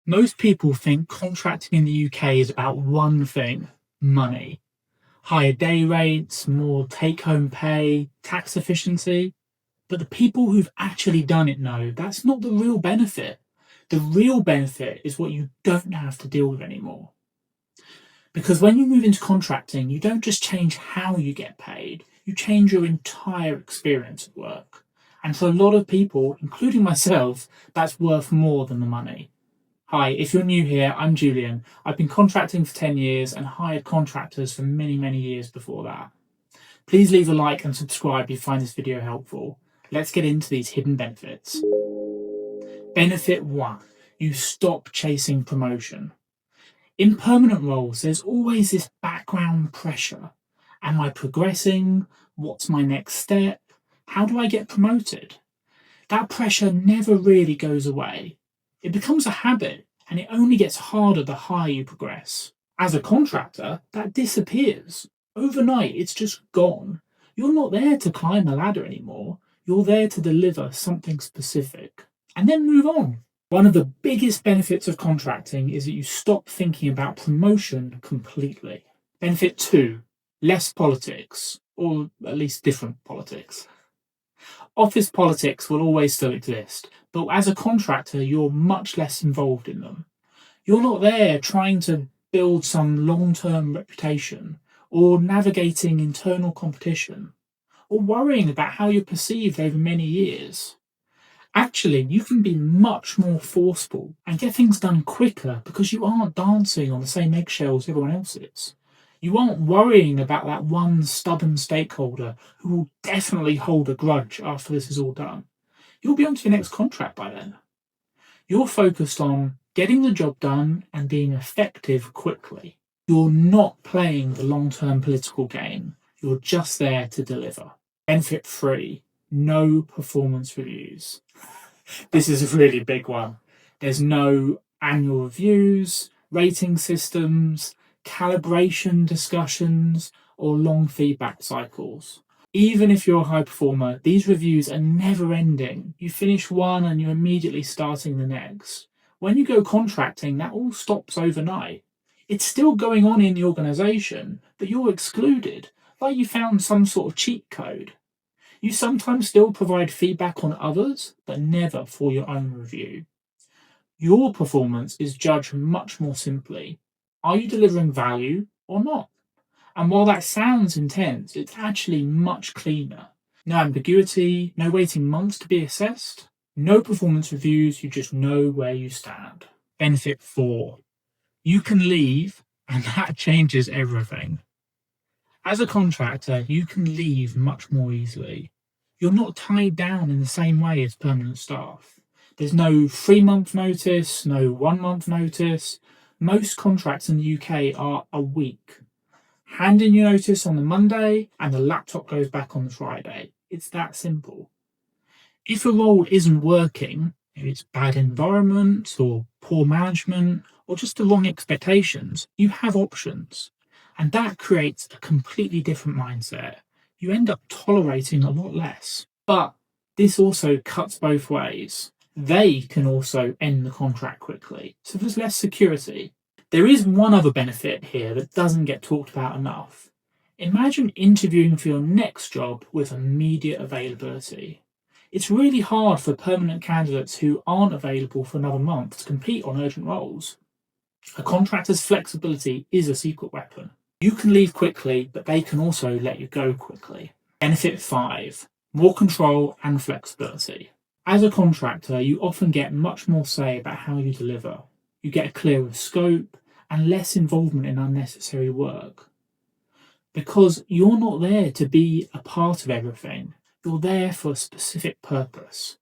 Most people think contracting in the UK is about one thing: money. Higher day rates, more take home pay, tax efficiency. But the people who've actually done it know that's not the real benefit. The real benefit is what you don't have to deal with anymore. Because when you move into contracting, you don't just change how you get paid, you change your entire experience at work. And for a lot of people, including myself, that's worth more than the money. Hi, if you're new here, I'm Julian. I've been contracting for 10 years and hired contractors for many, many years before that. Please leave a like and subscribe if you find this video helpful. Let's get into these hidden benefits. Benefit 1. You stop chasing promotion. In permanent roles, there's always this background pressure. Am I progressing? What's my next step? How do I get promoted? That pressure never really goes away. It becomes a habit, and it only gets harder the higher you progress. As a contractor, that disappears. Overnight, it's just gone. You're not there to climb the ladder anymore. You're there to deliver something specific and then move on. One of the biggest benefits of contracting is that you stop thinking about promotion completely. Benefit 2, less politics, or at least different politics. Office politics will always still exist, but as a contractor, you're much less involved in them. You're not there trying to build some long-term reputation, or navigating internal competition, or worrying about how you're perceived over many years. Actually, you can be much more forceful and get things done quicker because you aren't dancing on the same eggshells everyone else is. You aren't worrying about that one stubborn stakeholder who will definitely hold a grudge after this is all done. You'll be on to your next contract by then. You're focused on getting the job done and being effective quickly. You're not playing the long-term political game. You're just there to deliver. Benefit 3, no performance reviews. This is a really big one. There's no annual reviews, rating systems, calibration discussions, or long feedback cycles. Even if you're a high performer, these reviews are never ending. You finish one and you're immediately starting the next. When you go contracting, that all stops overnight. It's still going on in the organisation, but you're excluded, like you found some sort of cheat code. You sometimes still provide feedback on others, but never for your own review. Your performance is judged much more simply. Are you delivering value or not? And while that sounds intense, it's actually much cleaner. No ambiguity, no waiting months to be assessed, no performance reviews, you just know where you stand. Benefit 4. You can leave, and that changes everything. As a contractor, you can leave much more easily. You're not tied down in the same way as permanent staff. There's no 3-month notice, no 1-month notice. Most contracts in the UK are a week. Hand in your notice on the Monday and the laptop goes back on the Friday. It's that simple. If a role isn't working, if it's bad environment or poor management or just the wrong expectations, you have options. And that creates a completely different mindset. You end up tolerating a lot less. But this also cuts both ways. They can also end the contract quickly, so there's less security. There is one other benefit here that doesn't get talked about enough. Imagine interviewing for your next job with immediate availability. It's really hard for permanent candidates who aren't available for another month to compete on urgent roles. A contractor's flexibility is a secret weapon. You can leave quickly, but they can also let you go quickly. Benefit 5, more control and flexibility. As a contractor, you often get much more say about how you deliver. You get a clearer scope and less involvement in unnecessary work. Because you're not there to be a part of everything, you're there for a specific purpose.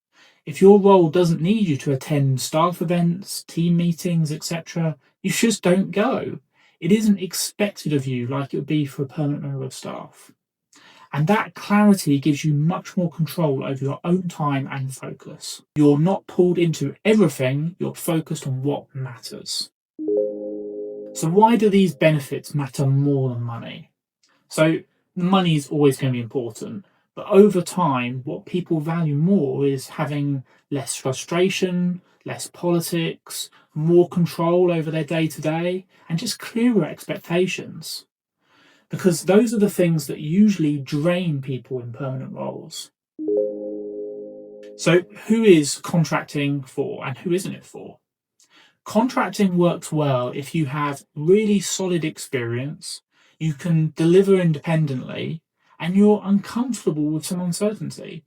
If your role doesn't need you to attend staff events, team meetings, etc., you just don't go. It isn't expected of you like it would be for a permanent member of staff. And that clarity gives you much more control over your own time and focus. You're not pulled into everything, you're focused on what matters. So why do these benefits matter more than money? So money is always going to be important, But over time, what people value more is having less frustration, less politics, more control over their day to day, and just clearer expectations. Because those are the things that usually drain people in permanent roles. So, who is contracting for and who isn't it for? Contracting works well if you have really solid experience, you can deliver independently, and you're uncomfortable with some uncertainty.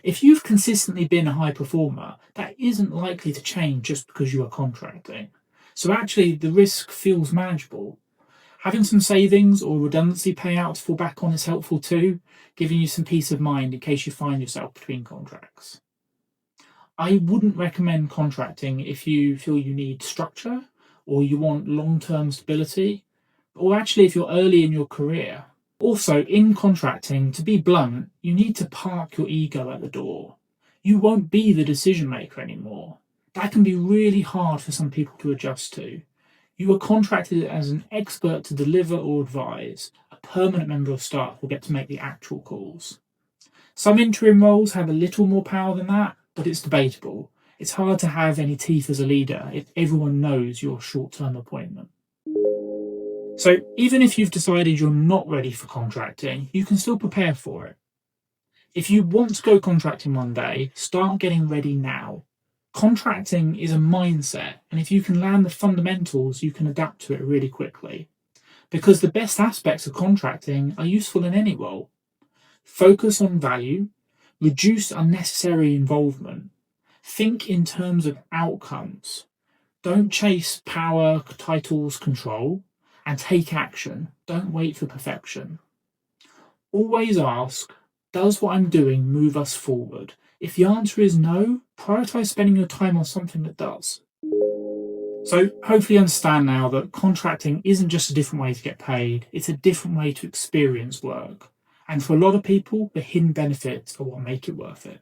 If you've consistently been a high performer, that isn't likely to change just because you are contracting. So actually, the risk feels manageable. Having some savings or redundancy payouts to fall back on is helpful too, giving you some peace of mind in case you find yourself between contracts. I wouldn't recommend contracting if you feel you need structure or you want long term stability, or actually if you're early in your career. Also, in contracting, to be blunt, you need to park your ego at the door. You won't be the decision maker anymore. That can be really hard for some people to adjust to. You are contracted as an expert to deliver or advise. A permanent member of staff will get to make the actual calls. Some interim roles have a little more power than that, but it's debatable. It's hard to have any teeth as a leader if everyone knows your short-term appointment. So even if you've decided you're not ready for contracting, you can still prepare for it. If you want to go contracting one day, start getting ready now. Contracting is a mindset, and if you can land the fundamentals, you can adapt to it really quickly. Because the best aspects of contracting are useful in any role. Focus on value, reduce unnecessary involvement, think in terms of outcomes. Don't chase power, titles, control, and take action. Don't wait for perfection. Always ask, does what I'm doing move us forward? If the answer is no, prioritize spending your time on something that does. So hopefully you understand now that contracting isn't just a different way to get paid, it's a different way to experience work. And for a lot of people, the hidden benefits are what make it worth it.